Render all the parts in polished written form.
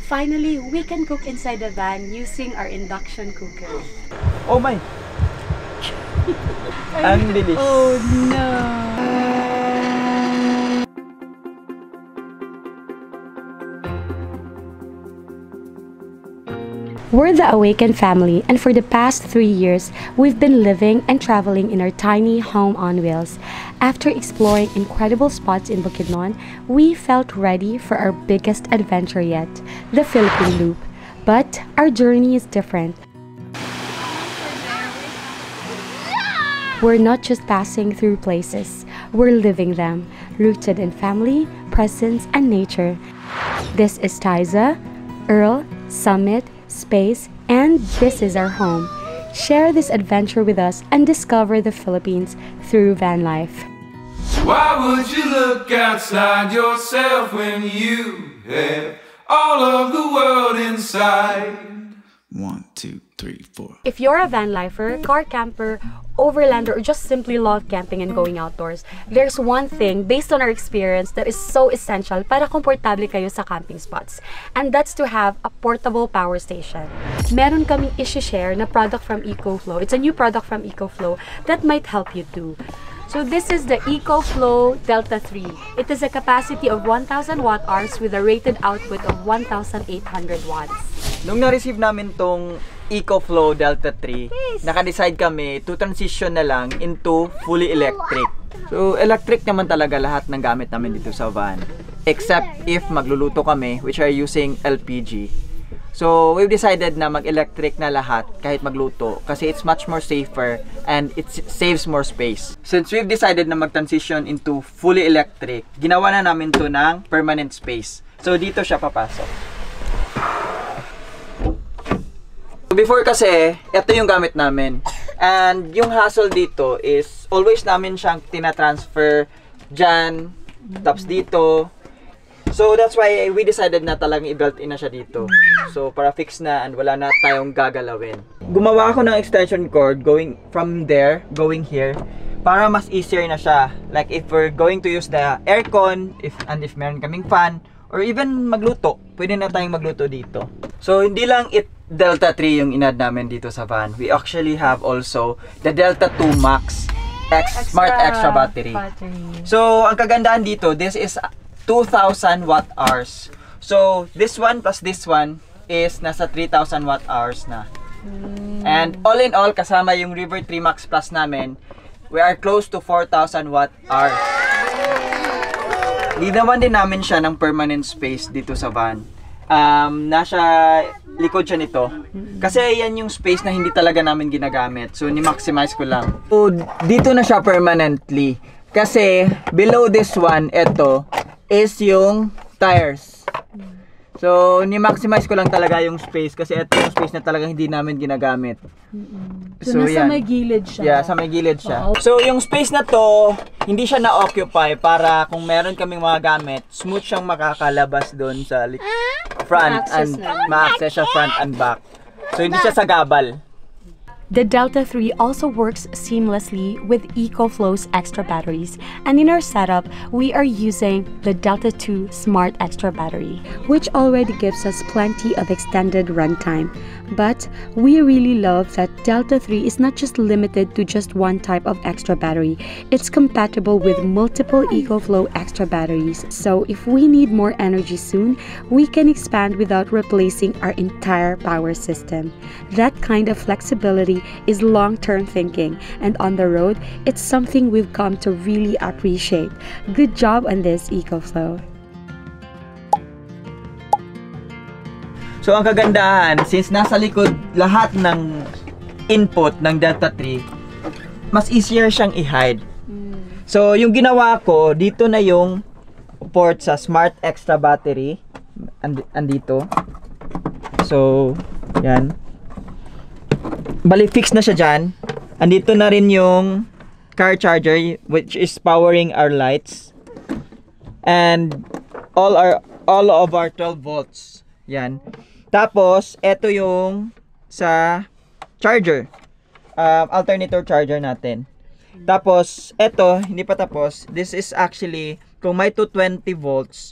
Finally, we can cook inside the van using our induction cooker. Oh my! Ang bilis. Oh no! We're the Awaken family, and for the past 3 years, we've been living and traveling in our tiny home on wheels. After exploring incredible spots in Bukidnon, we felt ready for our biggest adventure yet, the Philippine Loop. But our journey is different. We're not just passing through places, we're living them, rooted in family, presence, and nature. This is Tiza, Earl, Summit, Space, and this is our home. Share this adventure with us and discover the Philippines through van life. Why would you look outside yourself when you have all of the world inside? 1, 2, 3, 4. If you're a van lifer, car camper, overlander, or just simply love camping and going outdoors, there's one thing based on our experience that is so essential para komportable kayo sa camping spots. And that's to have a portable power station. Meron kaming isi-share na product from EcoFlow. It's a new product from EcoFlow that might help you too. So this is the EcoFlow Delta 3. It has a capacity of 1,000 watt-hours with a rated output of 1,800 watts. Nung na-receive namin tong EcoFlow Delta 3, naka-decide kami to transition na lang into fully electric. So, electric naman talaga lahat ng gamit namin dito sa van. Except if magluluto kami, which are using LPG. So, we've decided na mag-electric na lahat kahit magluto kasi it's much more safer and it saves more space. Since we've decided na mag-transition into fully electric, ginawa na namin to ng permanent space. So, dito siya papasok. Before kasi, ito yung gamit namin. And yung hassle dito is always namin siyang tina-transfer dyan, tapos dito. So that's why we decided na talagang i-built in na siya dito. So para fix na and wala na tayong gagalawin. Gumawa ako ng extension cord going from there, going here, para mas easier na siya. Like if we're going to use the aircon, if meron kaming fan, or even magluto, pwede na tayong magluto dito. So hindi lang Delta 3 yung inad namin dito sa van. We actually have also the Delta 2 Max Smart Extra battery. So ang kagandahan dito, this is 2,000 watt-hours. So this one plus this one is nasa 3,000 watt-hours na. And all in all, kasama yung River 3 Max Plus namin, we are close to 4,000 watt-hours. Linawan din namin siya ng permanent space dito sa van. Nasa likod siya nito. Kasi yan yung space na hindi talaga namin ginagamit. So, ni-maximize ko lang. So, dito na siya permanently. Kasi, below this one, ito, is yung tires. So, ni-maximize ko lang talaga yung space. Kasi ito yung space na talaga hindi namin ginagamit. So nasa may gilid siya. Yeah, sa may gilid siya. So, yung space na to, hindi siya na-occupy para kung meron kaming mga gamit, smooth siyang makakalabas doon sa front and ma-access siya front and back. So, hindi siya sagabal. The Delta 3 also works seamlessly with EcoFlow's extra batteries, and in our setup, we are using the Delta 2 Smart Extra battery, which already gives us plenty of extended runtime. But we really love that Delta 3 is not just limited to just one type of extra battery. It's compatible with multiple EcoFlow extra batteries. So if we need more energy soon, we can expand without replacing our entire power system. That kind of flexibility is long-term thinking, and on the road, it's something we've come to really appreciate. Good job on this, EcoFlow. So, ang kagandahan, since nasa likod lahat ng input ng Delta 3, mas easier siyang i-hide. So, yung ginawa ko, dito na yung port sa Smart Extra battery. Andito. So, yan. Bali, fix na siya dyan. Andito na rin yung car charger, which is powering our lights. And all of our 12 volts. Yan. Tapos, ito yung sa charger. Alternator charger natin. Tapos, ito, hindi pa tapos. This is actually, kung may 220 volts,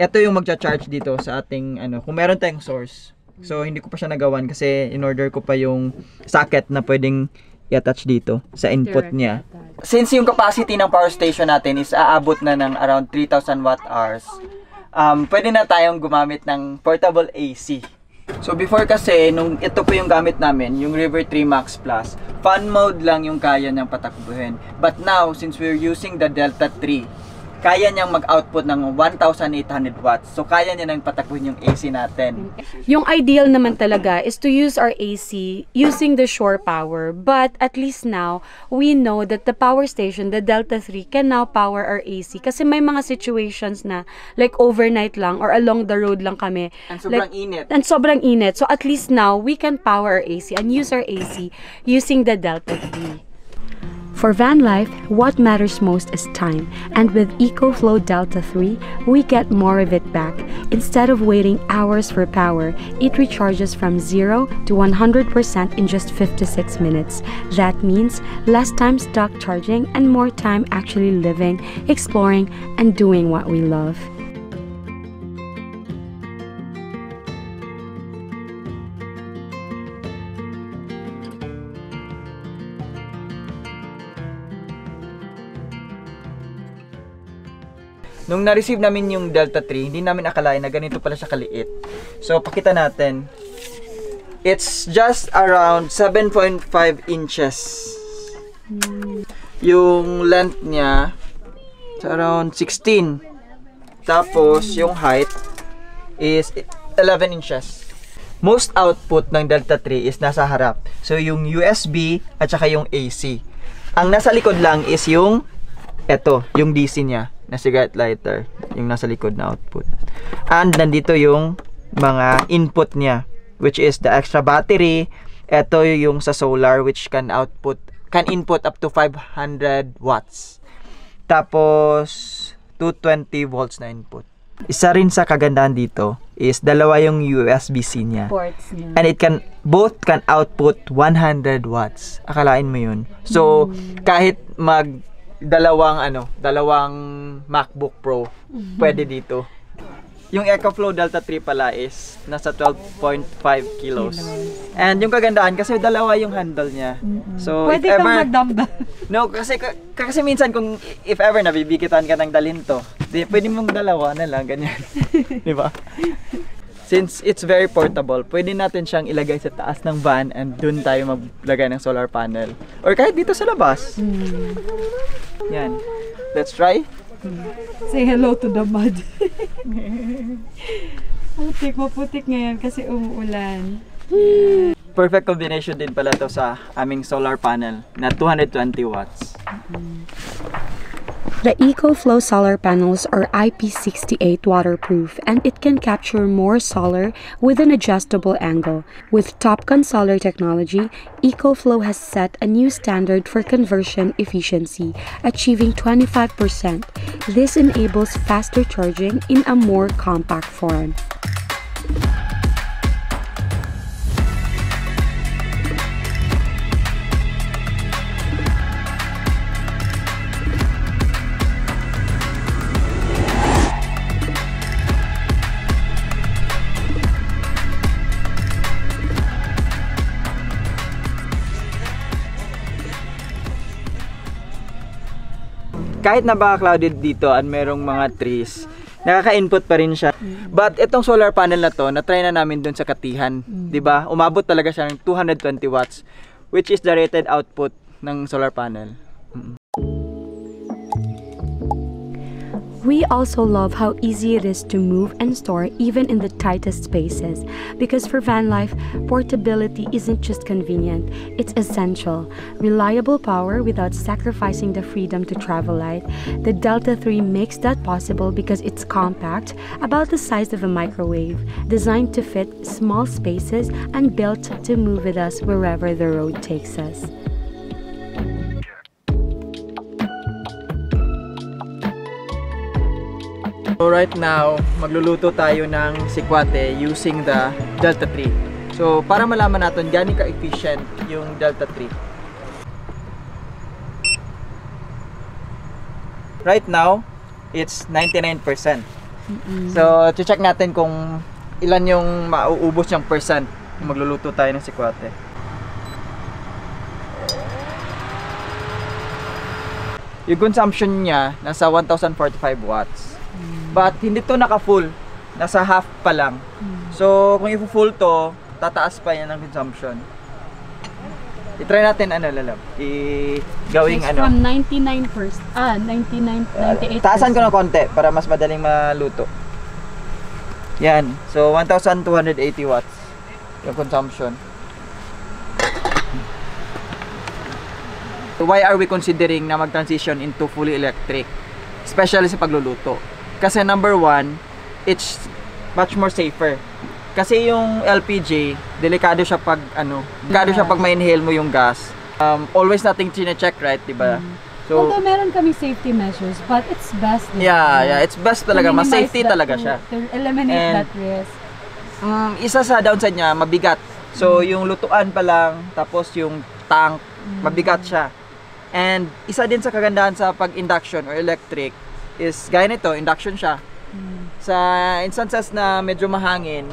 ito yung magcha-charge dito sa ating kung meron tayong source. So hindi ko pa siya nagawan kasi in-order ko pa yung socket na pwedeng i-attach dito sa input niya. Since yung capacity ng power station natin is aabot na ng around 3,000 watt-hours, pwede na tayong gumamit ng portable AC. So before kasi, nung ito po yung gamit namin, yung River 3 Max Plus, fan mode lang yung kaya niyang patakbuhin. But now, since we're using the Delta 3, kaya niyang mag-output ng 1,800 watts. So kaya niya nang patakbuhin yung AC natin. Yung ideal naman talaga is to use our AC using the shore power. But at least now, we know that the power station, the Delta 3, can now power our AC. Kasi may mga situations na like overnight lang or along the road lang kami. And sobrang init. And sobrang init. So at least now, we can power our AC and use our AC using the Delta 3. For van life, what matters most is time, and with EcoFlow Delta 3, we get more of it back. Instead of waiting hours for power, it recharges from 0 to 100% in just 56 minutes. That means less time stuck charging and more time actually living, exploring, and doing what we love. Nung na-receive namin yung Delta 3, hindi namin akalain na ganito pala siya kaliit. So, pakita natin. It's just around 7.5 inches. Yung length niya, it's around 16. Tapos, yung height is 11 inches. Most output ng Delta 3 is nasa harap. So, yung USB at saka yung AC. Ang nasa likod lang is yung yung DC niya na cigarette lighter, yung nasa likod na output. And nandito yung mga input niya, which is the extra battery. Ito yung sa solar, which can input up to 500 watts. Tapos 220 volts na input. Isa rin sa kagandahan dito is dalawa yung USB-C niya. Ports niya. And both can output 100 watts. Akalain mo yun. So kahit dalawang MacBook Pro, pwede dito. Yung EcoFlow Delta 3 pala is nasa 12.5 kilos. And yung kagandahan, kasi dalawa yung handle niya. So, pwede if kang ever, magdamdam. No, kasi minsan if ever nabibigitan ka ng dalhin to, pwede mong dalawa na lang, ganyan. Di ba? Since it's very portable, pwede natin siyang ilagay sa taas ng van and dun tayo maglagay ng solar panel. Or kahit dito sa labas. Yan. Let's try. Say hello to the mud. Maputik ngayon kasi umuulan. Perfect combination din pala to sa aming solar panel na 220 watts. The EcoFlow solar panels are IP68 waterproof, and it can capture more solar with an adjustable angle. With TOPCon solar technology, EcoFlow has set a new standard for conversion efficiency, achieving 25%. This enables faster charging in a more compact form. Kahit na baka clouded dito at merong mga trees, nakaka-input pa rin siya. But itong solar panel na to, na-try na namin dun sa Katihan, 'di ba? Umabot talaga siya ng 220 watts, which is the rated output ng solar panel. We also love how easy it is to move and store even in the tightest spaces, because for van life, portability isn't just convenient, it's essential. Reliable power without sacrificing the freedom to travel light. The Delta 3 makes that possible because it's compact, about the size of a microwave, designed to fit small spaces and built to move with us wherever the road takes us. So right now, magluluto tayo ng sikwate using the Delta 3. So para malaman natin gaano ka-efficient yung Delta 3. Right now, it's 99%. So, check natin kung ilan yung mauubos yung percent kung magluluto tayo ng sikwate. Yung consumption niya, nasa 1045 watts. But, hindi to naka-full. Nasa half pa lang. So, kung i-full to, tataas pa yan ang consumption. I-try natin lalab. Gawing From 99%, 98%. Taasan ko ng konti para mas madaling maluto. Yan. So, 1,280 watts yung consumption. So, why are we considering na mag-transition into fully electric? Especially sa pagluluto. Kasi number one, it's much more safer. Kasi yung LPG, delikado siya pag delikado siya pag ma-inhale mo yung gas. Always nating chine-check, right, 'di ba? So, although meron kami safety measures, but it's best. It's best talaga, mas safety talaga siya. To eliminate that risk. Isa sa downside niya, mabigat. So, yung lutuan pa lang, tapos yung tank, mabigat siya. And isa din sa kagandahan sa pag-induction or electric is gaya nito, induction siya. Sa instances na medyo mahangin,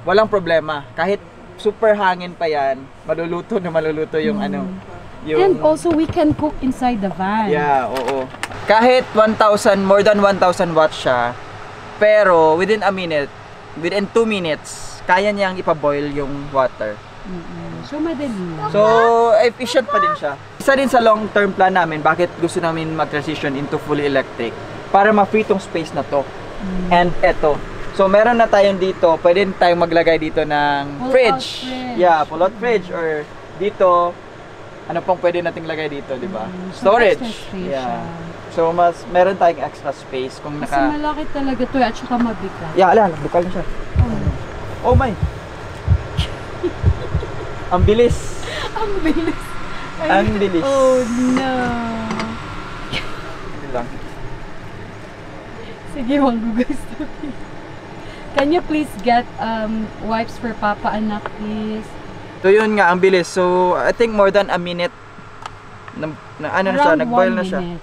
walang problema. Kahit super hangin pa yan, maluluto yung yung... And also, we can cook inside the van. Yeah, oo. Kahit more than 1,000 watts siya, pero within 2 minutes, kaya niyang ipaboil yung water. So, madali lang. So, efficient pa din siya. Isa din sa long-term plan namin, bakit gusto namin mag-transition into fully electric, para ma-free tong space na to. And eto. So, meron na tayong dito, pwede tayong maglagay dito ng fridge. Yeah, pull-out fridge. Or dito, ano pang pwede nating lagay dito, di ba? Storage. Yeah. So, meron tayong extra space kung Kasi malaki talaga to at saka mabigat. Yeah, bukal na siya. Oh my! Ang bilis! Ang bilis! Ang bilis! Oh no! Hindi lang. Sige, wag mo gusto. Can you please get wipes for Papa, anak, please? So yun nga, ang bilis. So I think more than a minute nag-boil na siya.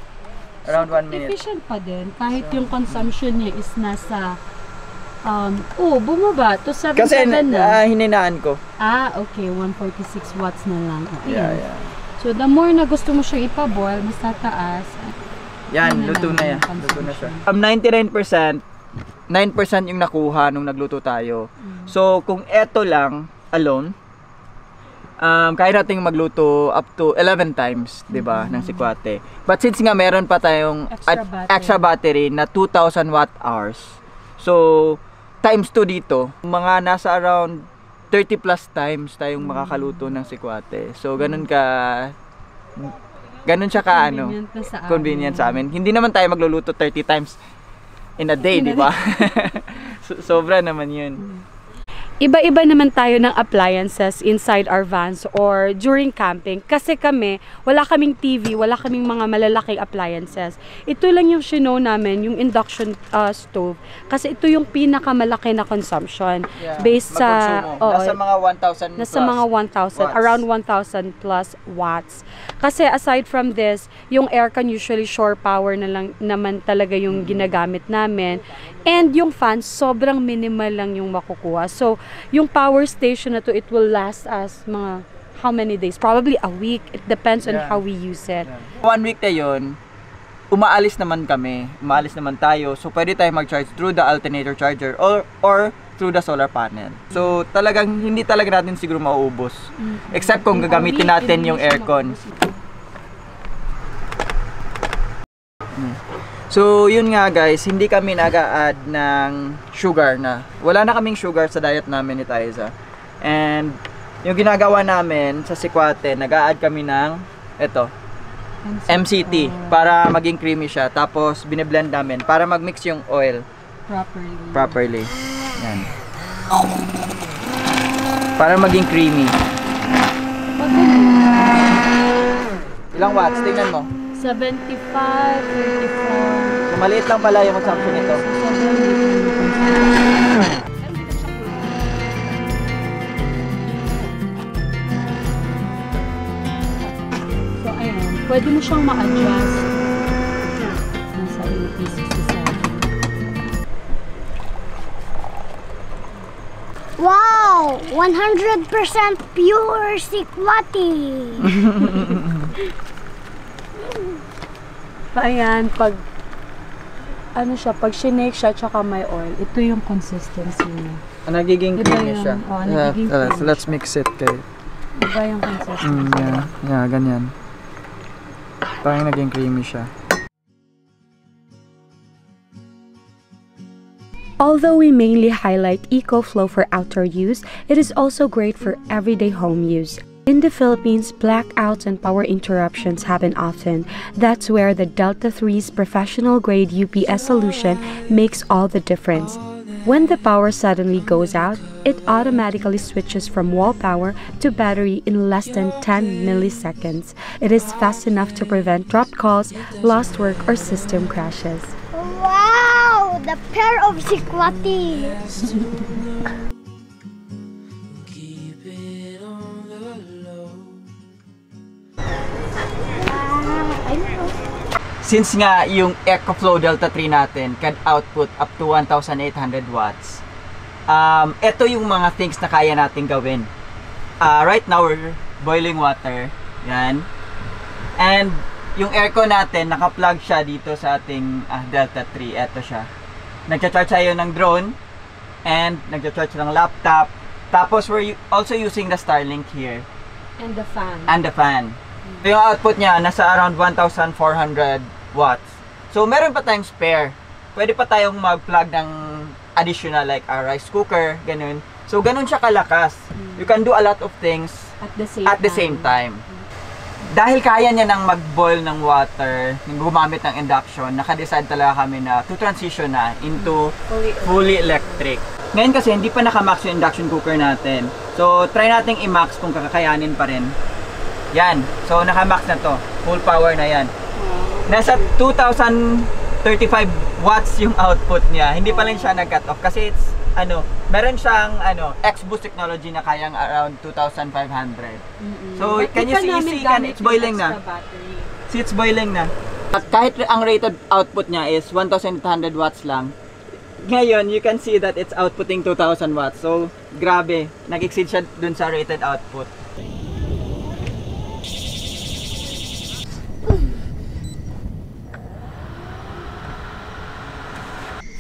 Around 1 minute. Efficient pa din. Kahit yung consumption niya is nasa bumaba to 77 kasi na. Hininaan ko. Okay. 146 watts na lang. Yeah. So the more na gusto mo siya ipa-boil, mas tataas. Yan, luto na yan. Luto na siya. 99%, 9% yung nakuha nung nagluto tayo. So, kung eto lang, alone, kaya nating magluto up to 11 times, 'di ba, ng sikwate. But since nga meron pa tayong extra battery na 2,000 watt hours. So, times 2 dito, mga nasa around 30 plus times tayong makakaluto ng sikwate. So, ganun siya convenient sa amin. Hindi naman tayo magluluto 30 times in a day, di ba? Sobra naman yun. Iba-iba naman tayo ng appliances inside our vans or during camping. Kasi kami, wala kaming TV, wala kaming mga malalaking appliances. Ito lang yung shino namin, yung induction stove. Kasi ito yung pinakamalaki na consumption. Based sa... nasa mga 1,000 nasa mga 1,000, around 1,000 plus watts. Kasi aside from this, yung aircon usually shore power na lang naman talaga yung ginagamit namin. And yung fans, sobrang minimal lang yung makukuha. So, yung power station na to, it will last us mga how many days? Probably a week. It depends on how we use it. 1 week na yun, umaalis naman tayo. So, pwede tayo mag-charge through the alternator charger or through the solar panel. So, hindi talaga natin siguro mauubos. Except kung gagamitin natin yung aircon. So, yun nga guys, hindi kami nag-a-add ng sugar na. Wala na kaming sugar sa diet namin ni Taiza. And, yung ginagawa namin sa sikwate, nag-a-add kami ng, MCT, para maging creamy siya. Tapos, bine-blend namin para mag-mix yung oil properly. Yan. Para maging creamy. Ilang watts? Tingnan mo. 75, 34. Maliit lang pala yung consumption nito. So, ayan. Pwede mo siyang ma-adjust. Nasa 67. Wow! 100% pure Sikwati! Ayan, pag ano siya, pag shinake siya tsaka may oil, ito yung consistency niya. Nagiging Diba creamy yung- siya. oh, nagiging creamy Let's mix it kay. Diba yung consistency? Yeah, ganyan. Parang naging creamy siya. Although we mainly highlight EcoFlow for outdoor use, it is also great for everyday home use. In the Philippines, blackouts and power interruptions happen often. That's where the Delta 3's professional-grade UPS solution makes all the difference. When the power suddenly goes out, it automatically switches from wall power to battery in less than 10 milliseconds. It is fast enough to prevent dropped calls, lost work, or system crashes. Wow! The pair of Sikwati! Since nga yung EcoFlow Delta 3 natin can output up to 1,800 watts, ito yung mga things na kaya natin gawin. Right now, we're boiling water. Yan. And yung aircon natin, naka-plug siya dito sa ating Delta 3. Ito siya. Nagcha-charge tayo ng drone and nagcha-charge ng laptop. Tapos we're also using the Starlink here. And the fan. And the fan. Yung output niya, nasa around 1,400 watts. So, meron pa tayong spare. Pwede pa tayong mag-plug ng additional like a rice cooker, ganun. So, ganun siya kalakas. You can do a lot of things At the same time. Dahil kaya niya nang mag-boil ng water, gumamit ng induction, naka-decide talaga kami na to transition na into fully electric. Ngayon kasi hindi pa naka-max yung induction cooker natin. So, try nating i-max kung kakakayanin pa rin. Yan. So, naka-max na to. Full power na yan. Nasa 2,035 watts yung output niya. Hindi pa lang siya nag-cut off kasi it's meron siyang X-Boost technology na kayang around 2,500. So, can you see it's boiling na. See, it's boiling na. At kahit ang rated output niya is 1,800 watts lang, ngayon, you can see that it's outputting 2,000 watts. So, grabe. Nag-exceed siya dun sa rated output.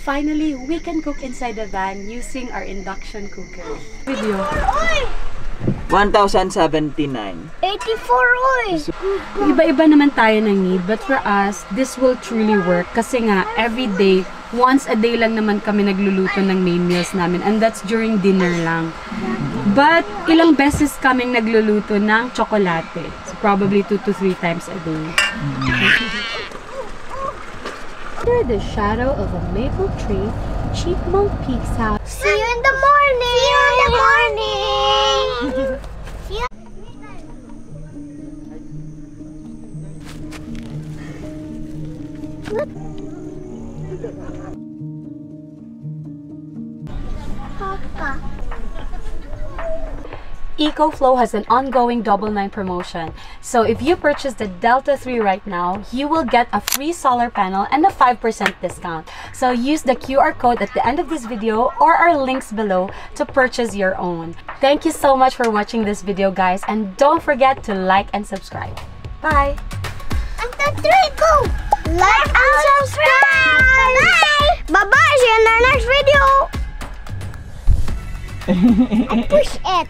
Finally, we can cook inside the van using our induction cooker. Video. 1,079. 84 oy! Iba-iba naman tayo ng need, but for us, this will truly work kasi nga, every day, once a day lang naman kami nagluluto ng main meals namin, and that's during dinner lang. But, ilang beses kaming nagluluto ng tsokolate. So, probably 2 to 3 times a day. Under the shadow of a maple tree, Chipmunk peeks out. See you in the morning! See you in the morning! Papa. EcoFlow has an ongoing Double 9 promotion. So if you purchase the Delta 3 right now, you will get a free solar panel and a 5% discount. So use the QR code at the end of this video or our links below to purchase your own. Thank you so much for watching this video, guys, and don't forget to like and subscribe. Bye! And the 3 go! Like and subscribe! Bye! Bye-bye! See you in our next video! And push it!